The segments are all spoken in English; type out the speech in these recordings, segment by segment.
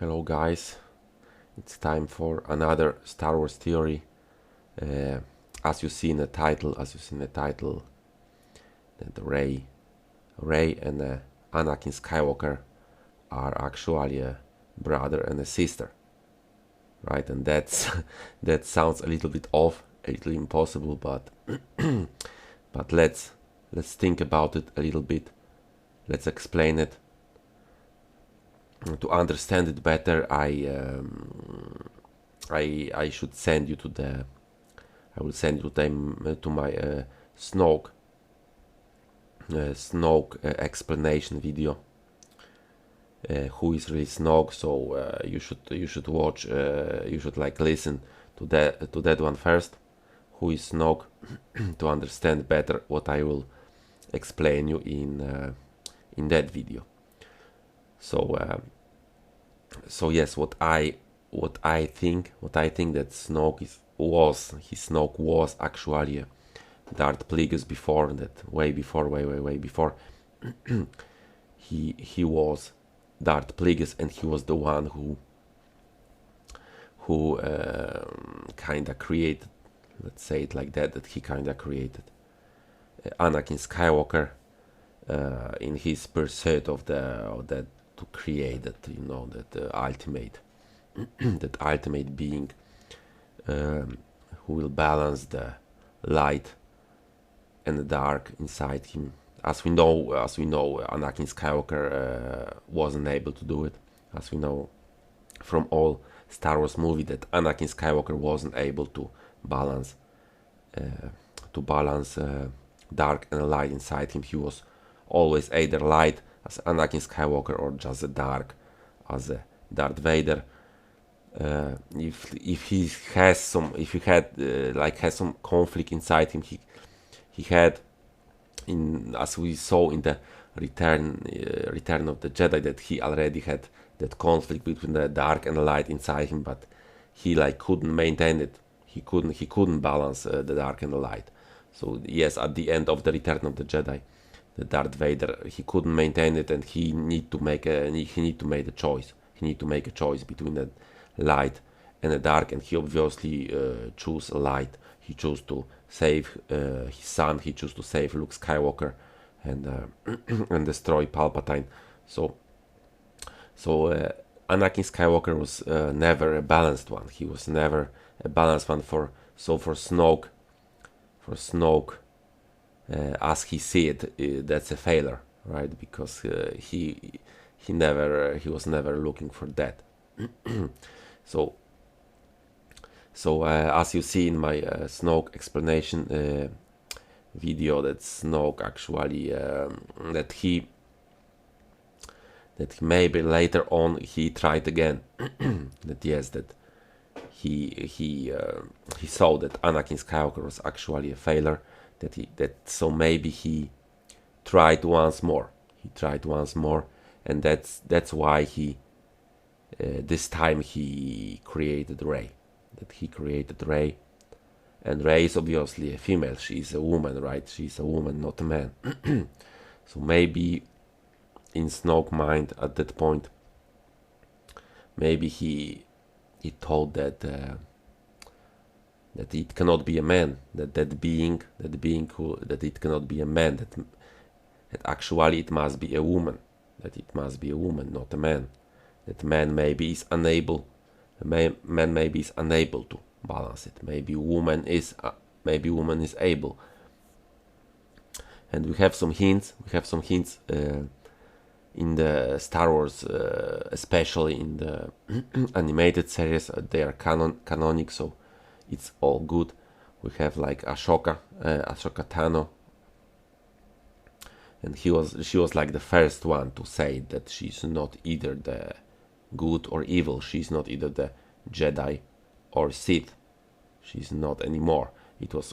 Hello guys, it's time for another Star Wars theory. As you see in the title, that Rey and Anakin Skywalker are actually a brother and a sister, right? And that's that sounds a little bit off, a little impossible, but but let's think about it a little bit. Let's explain it. To understand it better, I should send you to the I will send you to my Snoke explanation video. Who is really Snoke? So you should watch. You should listen to that one first. Who is Snoke? To understand better what I will explain you in that video. So yes, what I think that Snoke was actually Darth Plagueis before that, way before. he was Darth Plagueis, and he was the one who kind of created, let's say it like that he kind of created Anakin Skywalker in his pursuit of that to create that that ultimate that ultimate being who will balance the light and the dark inside him. As we know, Anakin Skywalker wasn't able to do it. As we know from all Star Wars movie, that Anakin Skywalker wasn't able to balance dark and light inside him. He was always either light as Anakin Skywalker or just the dark as a Darth Vader. If he had some conflict inside him, he had, as we saw in the Return of the Jedi, that he already had that conflict between the dark and the light inside him, but he couldn't maintain it. He couldn't balance the dark and the light. So yes, at the end of the Return of the Jedi, the Darth Vader, he couldn't maintain it, and he need to make a choice. He need to make a choice between the light and the dark, and he obviously chose light. He chose to save his son. He chose to save Luke Skywalker and and destroy Palpatine. So Anakin Skywalker was never a balanced one. He was never a balanced one for Snoke. As he see it, that's a failure, right? Because he was never looking for that. so as you see in my Snoke explanation video, that Snoke actually that he maybe later on he tried again. that he saw that Anakin Skywalker was actually a failure. So maybe he tried once more. And that's why he this time he created Rey. And Rey is obviously a female. She's a woman, right? She's a woman, not a man. So maybe in Snoke's mind at that point, maybe he thought that it cannot be a man, that it cannot be a man, that actually it must be a woman, not a man. That man maybe is unable to balance it. Maybe woman is able. And we have some hints. In the Star Wars, especially in the animated series. They are canonic, so it's all good. We have Ahsoka Tano, and she was the first one to say that she's not either the good or evil. She's not either the Jedi or Sith. She's not anymore. It was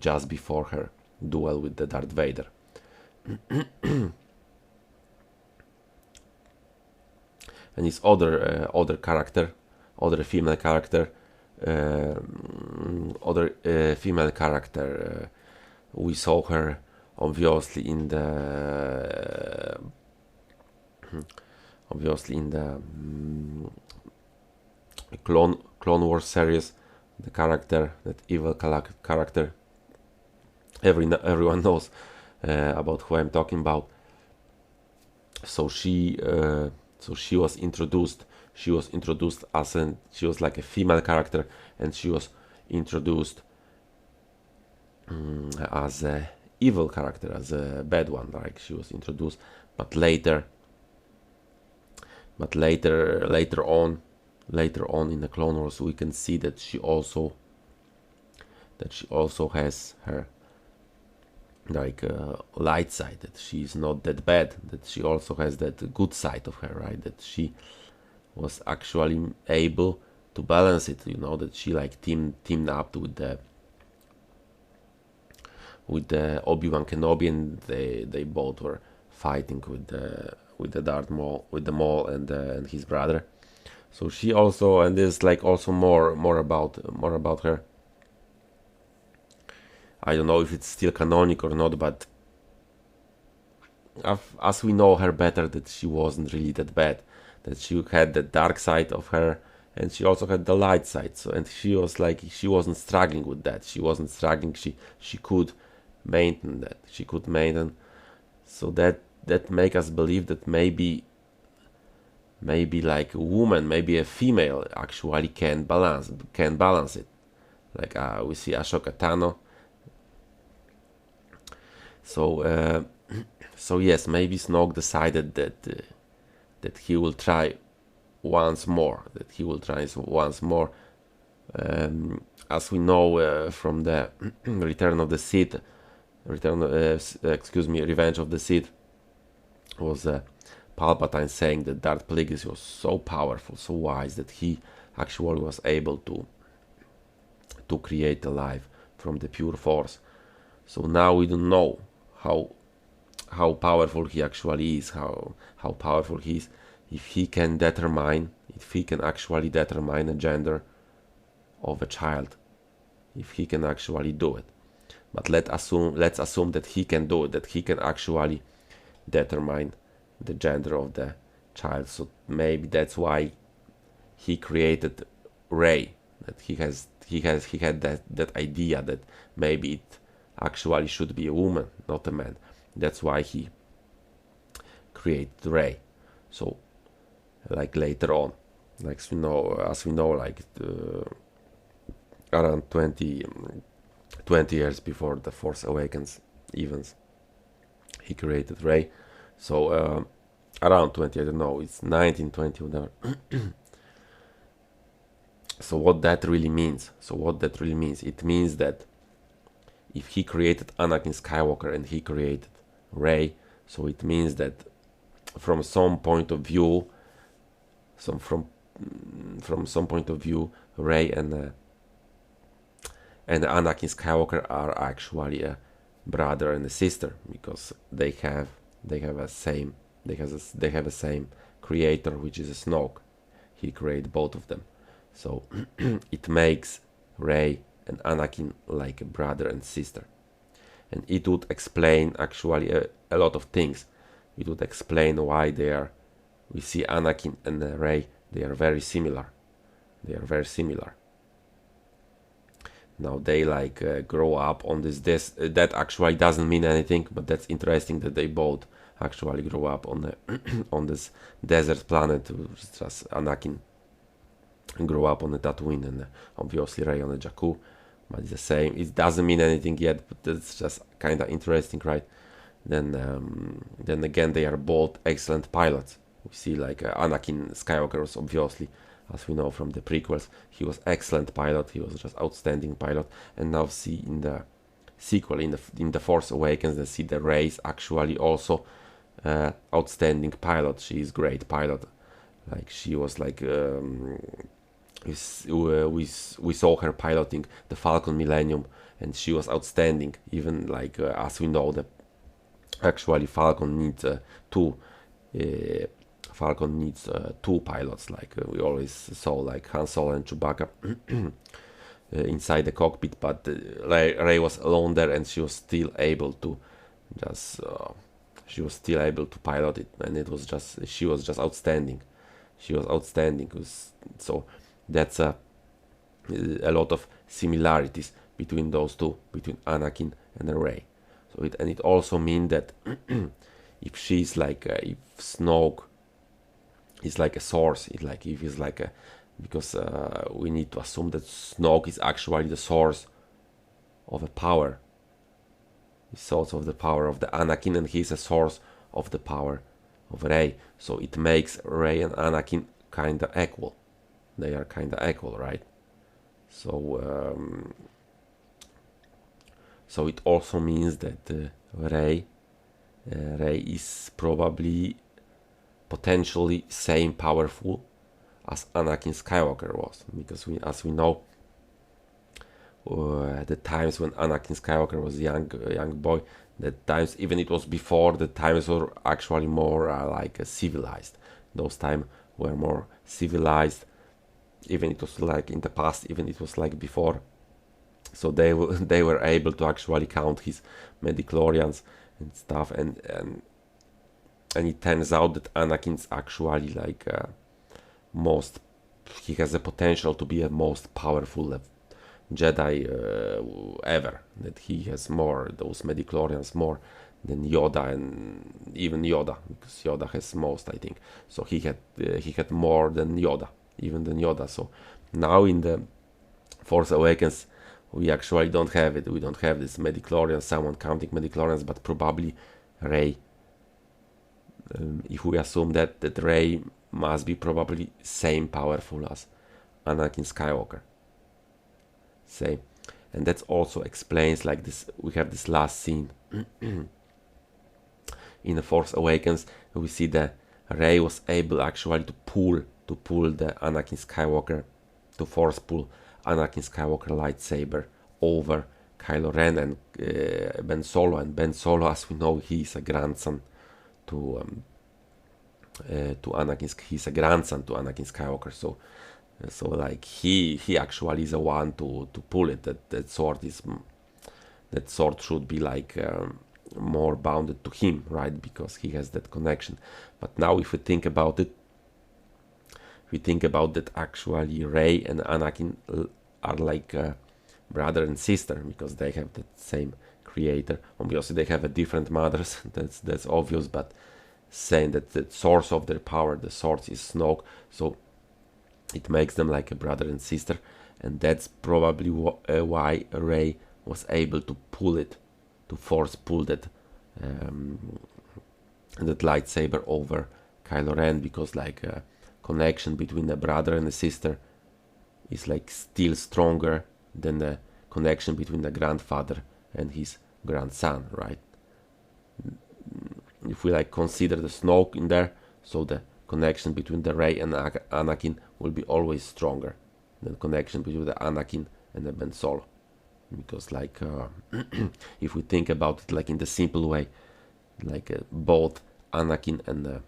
just before her duel with the Darth Vader. And his other female character, we saw her obviously in the obviously in the Clone Wars series, the character, that evil character, everyone knows about who I'm talking about. So she was introduced. She was introduced she was like a female character, and she was introduced as a evil character, as a bad one. Like she was introduced, but later on in the Clone Wars, we can see that she also has her like light side, that she's not that bad, that she also has that good side of her, right? That she was actually able to balance it, that she like teamed up with the Obi-Wan Kenobi, and they both were fighting with the Darth Maul, with the Maul and his brother. So she also, and there's like also more about her. I don't know if it's still canonic or not, but as we know her better, that she wasn't really that bad, that she had the dark side of her, and she also had the light side. So, and she wasn't struggling with that. She wasn't struggling. She could maintain that. She could maintain. So that make us believe that maybe like a woman, maybe a female actually can balance it. Like we see Ashoka Tano. So yes, maybe Snoke decided that he will try once more. As we know from the Revenge of the Sith, was Palpatine saying that Darth Plagueis was so powerful, so wise, that he actually was able to create a life from the pure Force. So now we don't know how powerful he actually is, how powerful he is, if he can actually determine a gender of a child, if he can actually do it. But let's assume that he can do it, that he can actually determine the gender of the child. So maybe that's why he created Rey, that he had that idea that maybe it actually should be a woman, not a man. That's why he created Rey. So like later on, like as we know, like around 20 years before the Force Awakens events, he created Rey. So around 20, I don't know, it's 1920, whatever. So what that really means? It means that if he created Anakin Skywalker and he created Rey, so it means that from some point of view, Rey and Anakin Skywalker are actually a brother and a sister, because they have a same creator, which is a Snoke. He created both of them, so it makes Rey and Anakin like a brother and sister, and it would explain actually a lot of things. It would explain why we see Anakin and Rey, they are very similar. Now they like grow up on this. That actually doesn't mean anything, but that's interesting that they both actually grow up on on this desert planet. Just Anakin grow up on the Tatooine, and obviously Rey on the Jakku. But it's the same. It doesn't mean anything yet, but it's just kind of interesting, right? Then again, they are both excellent pilots. We see like Anakin Skywalker was obviously, as we know from the prequels, he was excellent pilot. He was just outstanding pilot. And now see in the sequel, in the Force Awakens, they see the Rey's actually also outstanding pilot. She is great pilot. Like she was like we saw her piloting the Falcon Millennium, and she was outstanding. Even like as we know, the actually Falcon needs two pilots. Like we always saw, like Han Solo and Chewbacca inside the cockpit, but Rey was alone there, and she was still able to just she was still able to pilot it, and she was just outstanding. She was outstanding. So that's a lot of similarities between those two, between Anakin and Rey. So it also means that if she's like if Snoke is like a source, if he's like a, because we need to assume that Snoke is actually the source of a power, the source of the power of the Anakin, and he's a source of the power of Rey. So it makes Rey and Anakin kinda equal. They are kinda equal, right? So so it also means that Rey is probably potentially same powerful as Anakin Skywalker was, because as we know, the times when Anakin Skywalker was a young boy, the times, even it was before, the times were actually more civilized. Those times were more civilized. Even it was like in the past, even it was like before. So they were able to actually count his midichlorians and stuff, and it turns out that Anakin's actually like he has the potential to be a most powerful Jedi ever. That he has more, those midichlorians, more than Yoda, and even Yoda, because Yoda has most, I think. So he had more than Yoda, even than Yoda. So now in the Force Awakens, we actually don't have it. We don't have this midichlorians, someone counting midichlorians, but probably Rey. If we assume that Rey must be probably same powerful as Anakin Skywalker. Same. And that also explains like this. We have this last scene in the Force Awakens. We see that Rey was able actually to pull the Anakin Skywalker, to force pull Anakin Skywalker lightsaber over Kylo Ren and Ben Solo. And Ben Solo, as we know, he is a grandson to Anakin. He's a grandson to Anakin Skywalker. So like he actually is the one to pull it. That sword should be like more bounded to him, right? Because he has that connection. But now, if we think about it, that actually Rey and Anakin are like brother and sister, because they have the same creator. Obviously, they have a different mothers. That's obvious, but saying that the source of their power, the source, is Snoke, so it makes them like a brother and sister, and that's probably why Rey was able to pull it, to force pull that lightsaber over Kylo Ren, because like connection between a brother and a sister is like still stronger than the connection between the grandfather and his grandson, right? If we like consider the Snoke in there, so the connection between the Rey and Anakin will be always stronger than connection between the Anakin and the Ben Solo, because like if we think about it like in the simple way, like both Anakin and the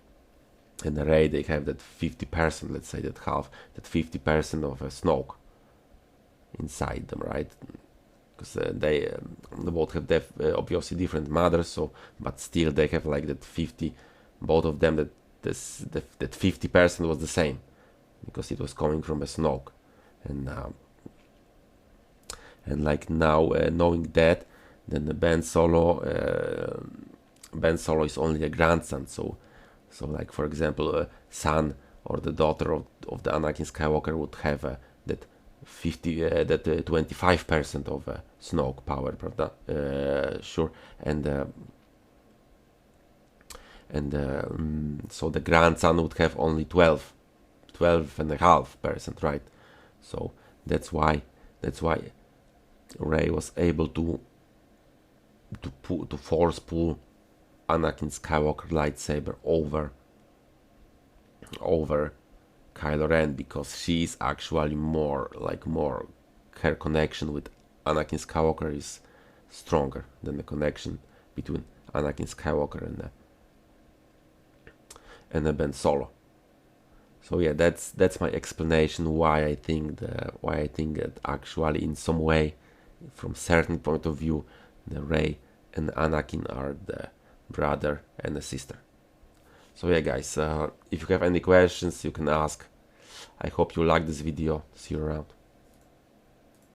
Rey, they have that 50%, let's say that half, that 50% of a Snoke inside them, right? Because they both have obviously different mothers, so but still they have like that 50, both of them, that 50% was the same, because it was coming from a Snoke, and like now knowing that, then the Ben Solo is only a grandson, so like for example a son or the daughter of the Anakin Skywalker would have that 25% of Snoke power, prawda? Sure. So the grandson would have only 12.5%, right? So that's why Rey was able to force pull Anakin Skywalker lightsaber over Kylo Ren, because she is actually more her connection with Anakin Skywalker is stronger than the connection between Anakin Skywalker and the Ben Solo. So yeah, that's my explanation why I think that actually in some way, from certain point of view, the Rey and Anakin are the brother and a sister. So yeah guys, if you have any questions you can ask. I hope you like this video. See you around.